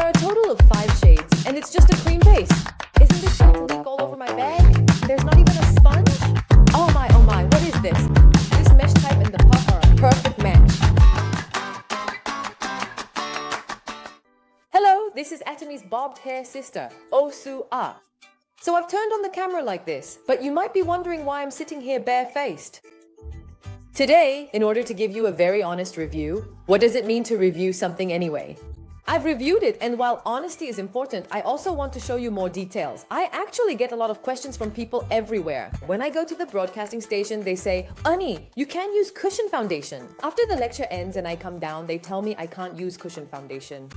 are a total of 5 shades, and it's just a cream base. Isn't this going to leak all over my bag? There's not even a sponge? Oh my, what is this? This mesh type and the puff are a perfect match. Hello, this is Atomy's bobbed hair sister, Osu Ah. So I've turned on the camera like this, but you might be wondering why I'm sitting here barefaced. Today, in order to give you a very honest review, what does it mean to review something anyway? I've reviewed it, and while honesty is important, I also want to show you more details. I actually get a lot of questions from people everywhere. When I go to the broadcasting station, they say, Ani, you can't use cushion foundation. After the lecture ends and I come down, they tell me I can't use cushion foundation.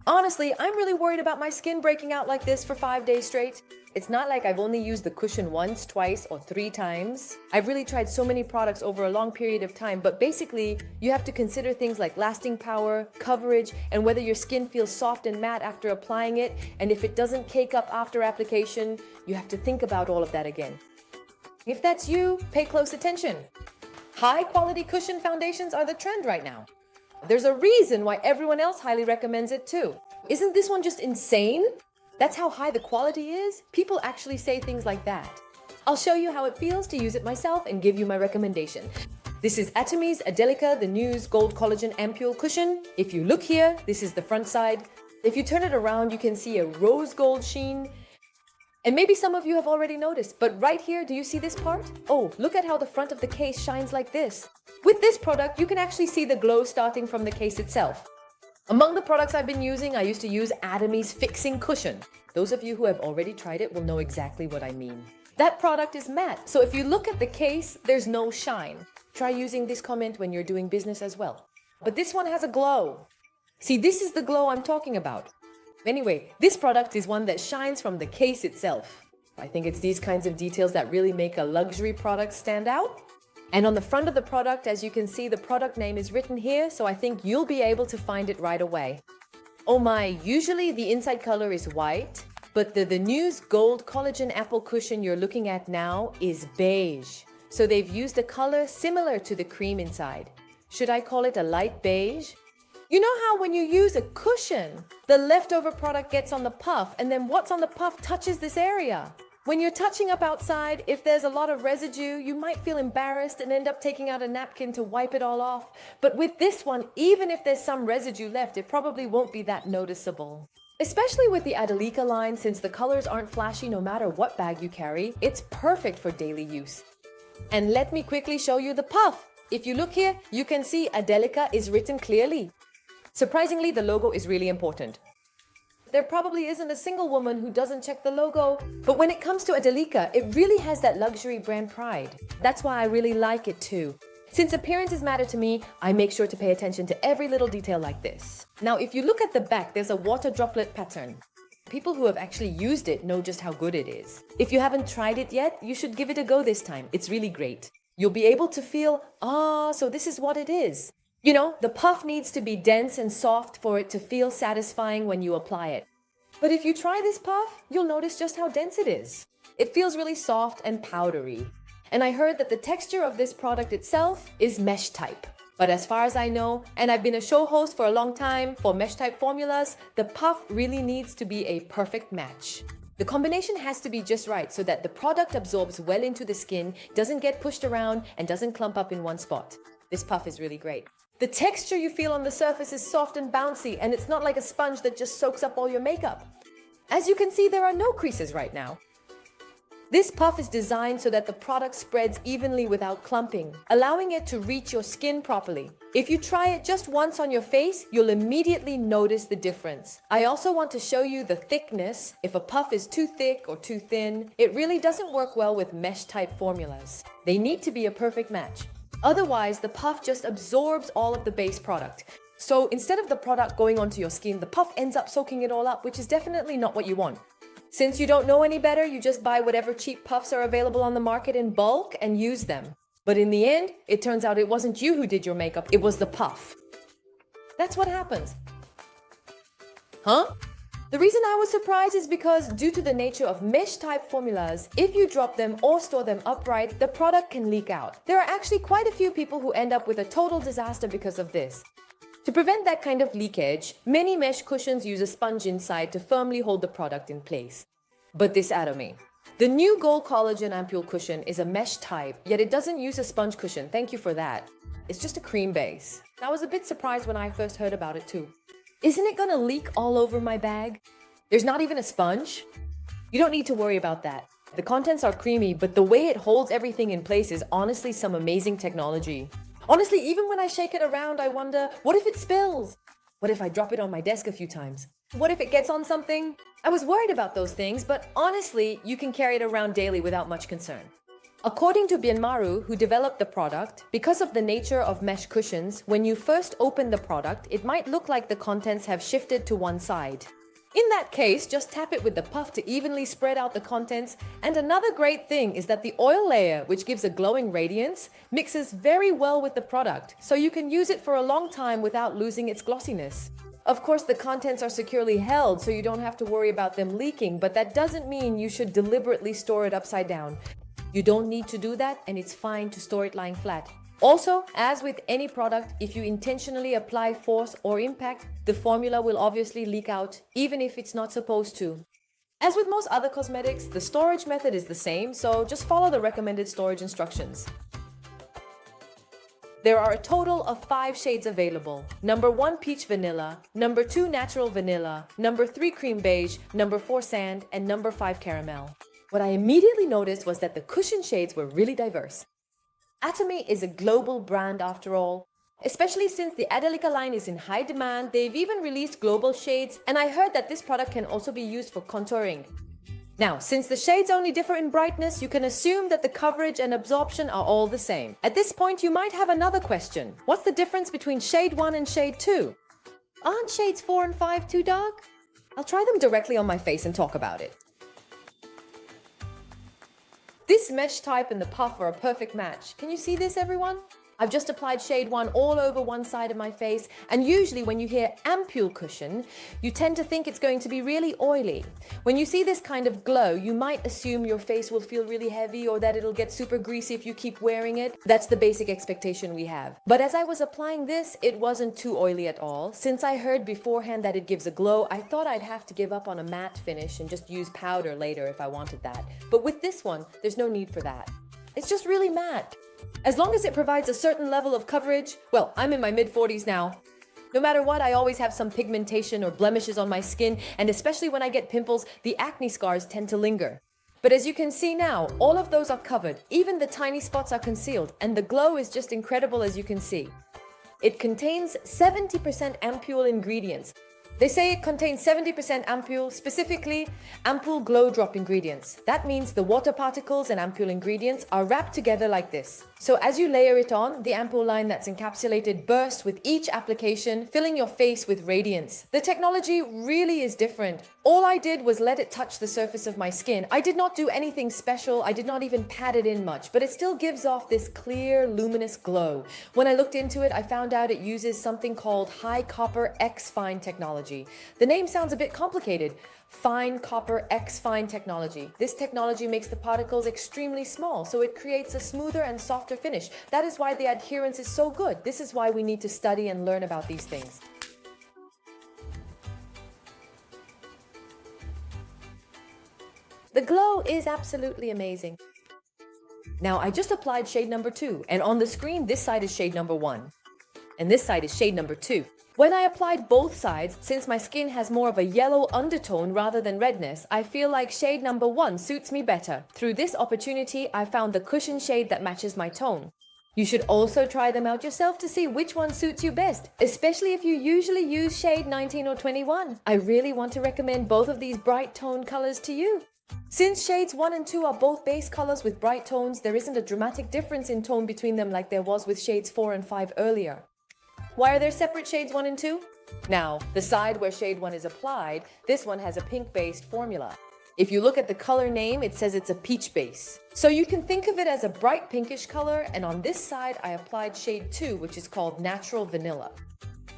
Honestly, I'm really worried about my skin breaking out like this for 5 days straight. It's not like I've only used the cushion once, twice, or 3 times. I've really tried so many products over a long period of time, but basically, you have to consider things like lasting power, coverage, and whether your skin feels soft and matte after applying it, and if it doesn't cake up after application, you have to think about all of that again. If that's you, pay close attention. High-quality cushion foundations are the trend right now. There's a reason why everyone else highly recommends it too. Isn't this one just insane? That's how high the quality is? People actually say things like that. I'll show you how it feels to use it myself and give you my recommendation. This is Atomy's Adelica The News Gold Collagen Ampoule Cushion. If you look here, this is the front side. If you turn it around, you can see a rose gold sheen. And maybe some of you have already noticed, but right here, do you see this part? Oh, look at how the front of the case shines like this. With this product, you can actually see the glow starting from the case itself. Among the products I've been using, I used to use Atomy's Fixing Cushion. Those of you who have already tried it will know exactly what I mean. That product is matte, so if you look at the case, there's no shine. Try using this comment when you're doing business as well. But this one has a glow. See, this is the glow I'm talking about. Anyway, this product is one that shines from the case itself. I think it's these kinds of details that really make a luxury product stand out. And on the front of the product, as you can see, the product name is written here, so I think you'll be able to find it right away. Oh my, usually the inside color is white, but the News Gold Collagen Apple Cushion you're looking at now is beige. So they've used a color similar to the cream inside. Should I call it a light beige? You know how when you use a cushion, the leftover product gets on the puff, and then what's on the puff touches this area. When you're touching up outside, if there's a lot of residue, you might feel embarrassed and end up taking out a napkin to wipe it all off. But with this one, even if there's some residue left, it probably won't be that noticeable. Especially with the Adelica line, since the colors aren't flashy no matter what bag you carry, it's perfect for daily use. And let me quickly show you the puff. If you look here, you can see Adelica is written clearly. Surprisingly, the logo is really important. There probably isn't a single woman who doesn't check the logo, but when it comes to Adelica, it really has that luxury brand pride. That's why I really like it too. Since appearances matter to me, I make sure to pay attention to every little detail like this. Now, if you look at the back, there's a water droplet pattern. People who have actually used it know just how good it is. If you haven't tried it yet, you should give it a go this time. It's really great. You'll be able to feel, so this is what it is. You know, the puff needs to be dense and soft for it to feel satisfying when you apply it. But if you try this puff, you'll notice just how dense it is. It feels really soft and powdery. And I heard that the texture of this product itself is mesh type. But as far as I know, and I've been a show host for a long time for mesh type formulas, the puff really needs to be a perfect match. The combination has to be just right so that the product absorbs well into the skin, doesn't get pushed around, and doesn't clump up in one spot. This puff is really great. The texture you feel on the surface is soft and bouncy, and it's not like a sponge that just soaks up all your makeup. As you can see, there are no creases right now. This puff is designed so that the product spreads evenly without clumping, allowing it to reach your skin properly. If you try it just once on your face, you'll immediately notice the difference. I also want to show you the thickness. If a puff is too thick or too thin, it really doesn't work well with mesh type formulas. They need to be a perfect match. Otherwise, the puff just absorbs all of the base product. So instead of the product going onto your skin, the puff ends up soaking it all up, which is definitely not what you want. Since you don't know any better, you just buy whatever cheap puffs are available on the market in bulk and use them. But in the end, it turns out it wasn't you who did your makeup, it was the puff. That's what happens. Huh? The reason I was surprised is because due to the nature of mesh type formulas, if you drop them or store them upright, the product can leak out. There are actually quite a few people who end up with a total disaster because of this. To prevent that kind of leakage, many mesh cushions use a sponge inside to firmly hold the product in place. But this Atomy. The new Gold Collagen Ampoule cushion is a mesh type, yet it doesn't use a sponge cushion. Thank you for that. It's just a cream base. I was a bit surprised when I first heard about it too. Isn't it gonna leak all over my bag? There's not even a sponge? You don't need to worry about that. The contents are creamy, but the way it holds everything in place is honestly some amazing technology. Honestly, even when I shake it around, I wonder, what if it spills? What if I drop it on my desk a few times? What if it gets on something? I was worried about those things, but honestly, you can carry it around daily without much concern. According to Bienmaru, who developed the product, because of the nature of mesh cushions, when you first open the product, it might look like the contents have shifted to one side. In that case, just tap it with the puff to evenly spread out the contents. And another great thing is that the oil layer, which gives a glowing radiance, mixes very well with the product, so you can use it for a long time without losing its glossiness. Of course, the contents are securely held, so you don't have to worry about them leaking, but that doesn't mean you should deliberately store it upside down. You don't need to do that, and it's fine to store it lying flat. Also, as with any product, if you intentionally apply force or impact, the formula will obviously leak out, even if it's not supposed to. As with most other cosmetics, the storage method is the same, so just follow the recommended storage instructions. There are a total of 5 shades available. Number 1 peach vanilla, number 2 natural vanilla, number 3 cream beige, number 4 sand, and number 5 caramel. What I immediately noticed was that the cushion shades were really diverse. Atomy is a global brand after all. Especially since the Adelica line is in high demand, they've even released global shades, and I heard that this product can also be used for contouring. Now, since the shades only differ in brightness, you can assume that the coverage and absorption are all the same. At this point, you might have another question. What's the difference between shade 1 and shade 2? Aren't shades 4 and 5 too dark? I'll try them directly on my face and talk about it. This mesh type and the puff are a perfect match. Can you see this, everyone? I've just applied shade 1 all over one side of my face, and usually when you hear ampoule cushion, you tend to think it's going to be really oily. When you see this kind of glow, you might assume your face will feel really heavy or that it'll get super greasy if you keep wearing it. That's the basic expectation we have. But as I was applying this, it wasn't too oily at all. Since I heard beforehand that it gives a glow, I thought I'd have to give up on a matte finish and just use powder later if I wanted that. But with this one, there's no need for that. It's just really matte. As long as it provides a certain level of coverage, well, I'm in my mid-40s now. No matter what, I always have some pigmentation or blemishes on my skin, and especially when I get pimples, the acne scars tend to linger. But as you can see now, all of those are covered, even the tiny spots are concealed, and the glow is just incredible as you can see. It contains 70% ampoule ingredients. They say it contains 70% ampoule, specifically Ampoule Glow Drop ingredients. That means the water particles and ampoule ingredients are wrapped together like this. So as you layer it on, the ampoule line that's encapsulated bursts with each application, filling your face with radiance. The technology really is different. All I did was let it touch the surface of my skin. I did not do anything special. I did not even pat it in much, but it still gives off this clear, luminous glow. When I looked into it, I found out it uses something called high copper X-Fine technology. The name sounds a bit complicated. Fine copper X-Fine technology. This technology makes the particles extremely small, so it creates a smoother and softer finish. That is why the adherence is so good. This is why we need to study and learn about these things. The glow is absolutely amazing. Now, I just applied shade number 2, and on the screen, this side is shade number 1, and this side is shade number 2. When I applied both sides, since my skin has more of a yellow undertone rather than redness, I feel like shade number 1 suits me better. Through this opportunity, I found the cushion shade that matches my tone. You should also try them out yourself to see which one suits you best, especially if you usually use shade 19 or 21. I really want to recommend both of these bright tone colors to you. Since shades 1 and 2 are both base colors with bright tones, there isn't a dramatic difference in tone between them like there was with shades 4 and 5 earlier. Why are there separate shades 1 and 2? Now, the side where shade 1 is applied, this one has a pink-based formula. If you look at the color name, it says it's a peach base. So you can think of it as a bright pinkish color, and on this side, I applied shade 2, which is called natural vanilla.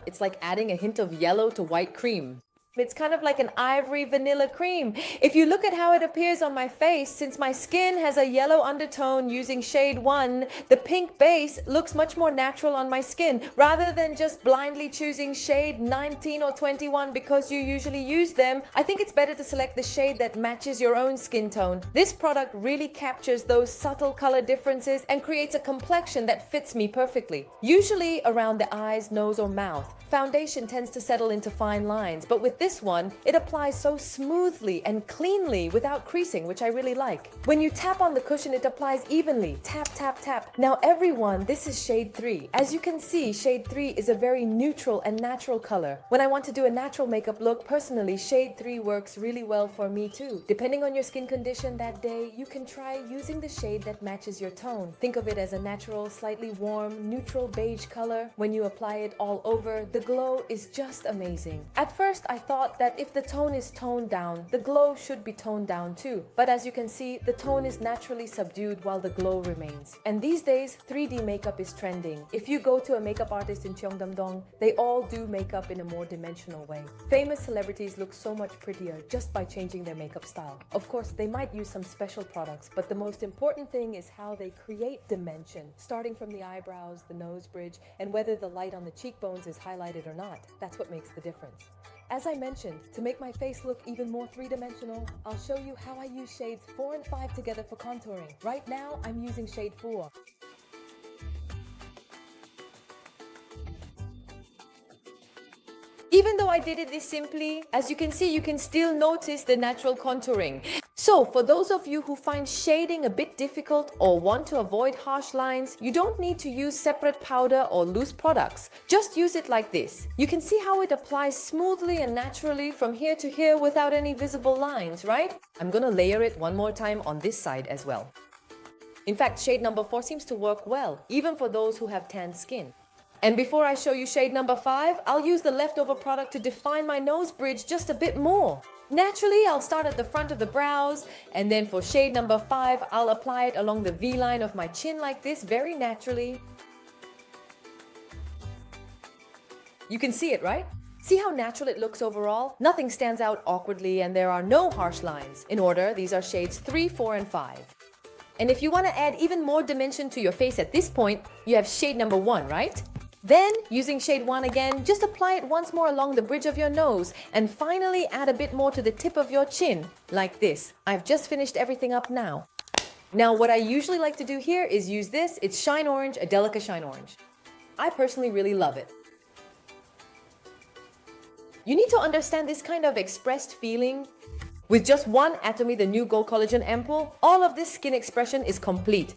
It's like adding a hint of yellow to white cream. It's kind of like an ivory vanilla cream. If you look at how it appears on my face, since my skin has a yellow undertone using shade 1, the pink base looks much more natural on my skin rather than just blindly choosing shade 19 or 21 because you usually use them. I think it's better to select the shade that matches your own skin tone. This product really captures those subtle color differences and creates a complexion that fits me perfectly. Usually around the eyes, nose, or mouth, foundation tends to settle into fine lines, but with this one, it applies so smoothly and cleanly without creasing, which I really like. When you tap on the cushion, it applies evenly. Tap, tap, tap. Now everyone, this is shade 3. As you can see, shade 3 is a very neutral and natural color. When I want to do a natural makeup look, personally, shade 3 works really well for me too. Depending on your skin condition that day, you can try using the shade that matches your tone. Think of it as a natural, slightly warm, neutral beige color. When you apply it all over, the glow is just amazing. At first, I thought that if the tone is toned down, the glow should be toned down too. But as you can see, the tone is naturally subdued while the glow remains. And these days, 3D makeup is trending. If you go to a makeup artist in Cheongdam-dong, they all do makeup in a more dimensional way. Famous celebrities look so much prettier just by changing their makeup style. Of course, they might use some special products, but the most important thing is how they create dimension, starting from the eyebrows, the nose bridge, and whether the light on the cheekbones is highlighted or not. That's what makes the difference. As I mentioned, to make my face look even more three-dimensional, I'll show you how I use shades 4 and 5 together for contouring. Right now, I'm using shade 4. Even though I did it this simply, as you can see, you can still notice the natural contouring. So for those of you who find shading a bit difficult or want to avoid harsh lines, you don't need to use separate powder or loose products. Just use it like this. You can see how it applies smoothly and naturally from here to here without any visible lines, right? I'm gonna layer it one more time on this side as well. In fact, shade number 4 seems to work well, even for those who have tanned skin. And before I show you shade number 5, I'll use the leftover product to define my nose bridge just a bit more. Naturally, I'll start at the front of the brows, and then for shade number 5, I'll apply it along the V-line of my chin like this, very naturally. You can see it, right? See how natural it looks overall? Nothing stands out awkwardly, and there are no harsh lines. In order, these are shades 3, 4, and 5. And if you want to add even more dimension to your face at this point, you have shade number 1, right? Then, using shade 1 again, just apply it once more along the bridge of your nose and finally add a bit more to the tip of your chin, like this. I've just finished everything up now. Now, what I usually like to do here is use this. It's Shine Orange, a Delica Shine Orange. I personally really love it. You need to understand this kind of expressed feeling. With just one Atomy, the new Gold Collagen Ampoule, all of this skin expression is complete.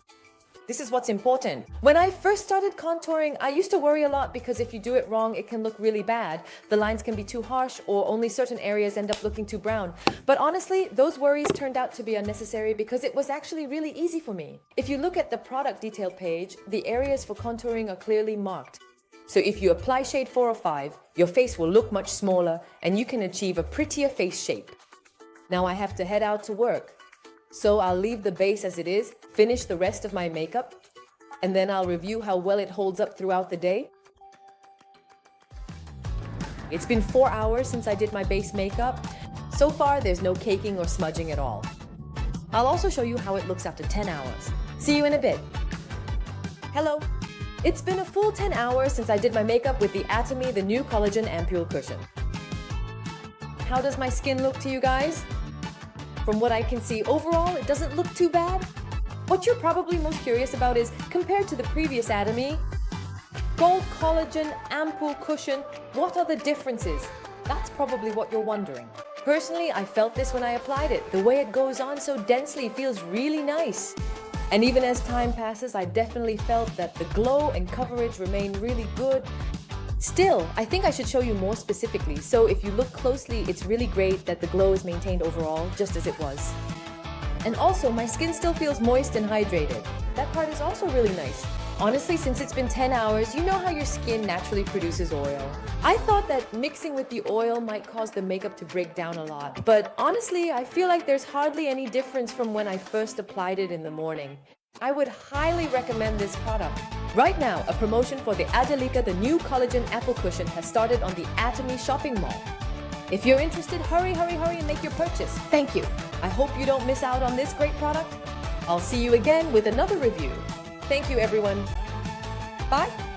This is what's important. When I first started contouring, I used to worry a lot because if you do it wrong, it can look really bad. The lines can be too harsh or only certain areas end up looking too brown. But honestly, those worries turned out to be unnecessary because it was actually really easy for me. If you look at the product detail page, the areas for contouring are clearly marked. So if you apply shade 4 or 5, your face will look much smaller and you can achieve a prettier face shape. Now I have to head out to work. So I'll leave the base as it is, finish the rest of my makeup, and then I'll review how well it holds up throughout the day. It's been 4 hours since I did my base makeup. So far, there's no caking or smudging at all. I'll also show you how it looks after 10 hours. See you in a bit. Hello. It's been a full 10 hours since I did my makeup with the Atomy, the new Collagen Ampoule cushion. How does my skin look to you guys? From what I can see overall, it doesn't look too bad. What you're probably most curious about is, compared to the previous Atomy, Gold Collagen Ampoule cushion, what are the differences? That's probably what you're wondering. Personally, I felt this when I applied it. The way it goes on so densely feels really nice. And even as time passes, I definitely felt that the glow and coverage remain really good. Still, I think I should show you more specifically, so if you look closely, it's really great that the glow is maintained overall, just as it was. And also, my skin still feels moist and hydrated. That part is also really nice. Honestly, since it's been 10 hours, you know how your skin naturally produces oil. I thought that mixing with the oil might cause the makeup to break down a lot, but honestly, I feel like there's hardly any difference from when I first applied it in the morning. I would highly recommend this product. Right now, a promotion for the Delica, the new Collagen Apple Cushion has started on the Atomy shopping mall. If you're interested, hurry, hurry, hurry and make your purchase. Thank you. I hope you don't miss out on this great product. I'll see you again with another review. Thank you, everyone. Bye.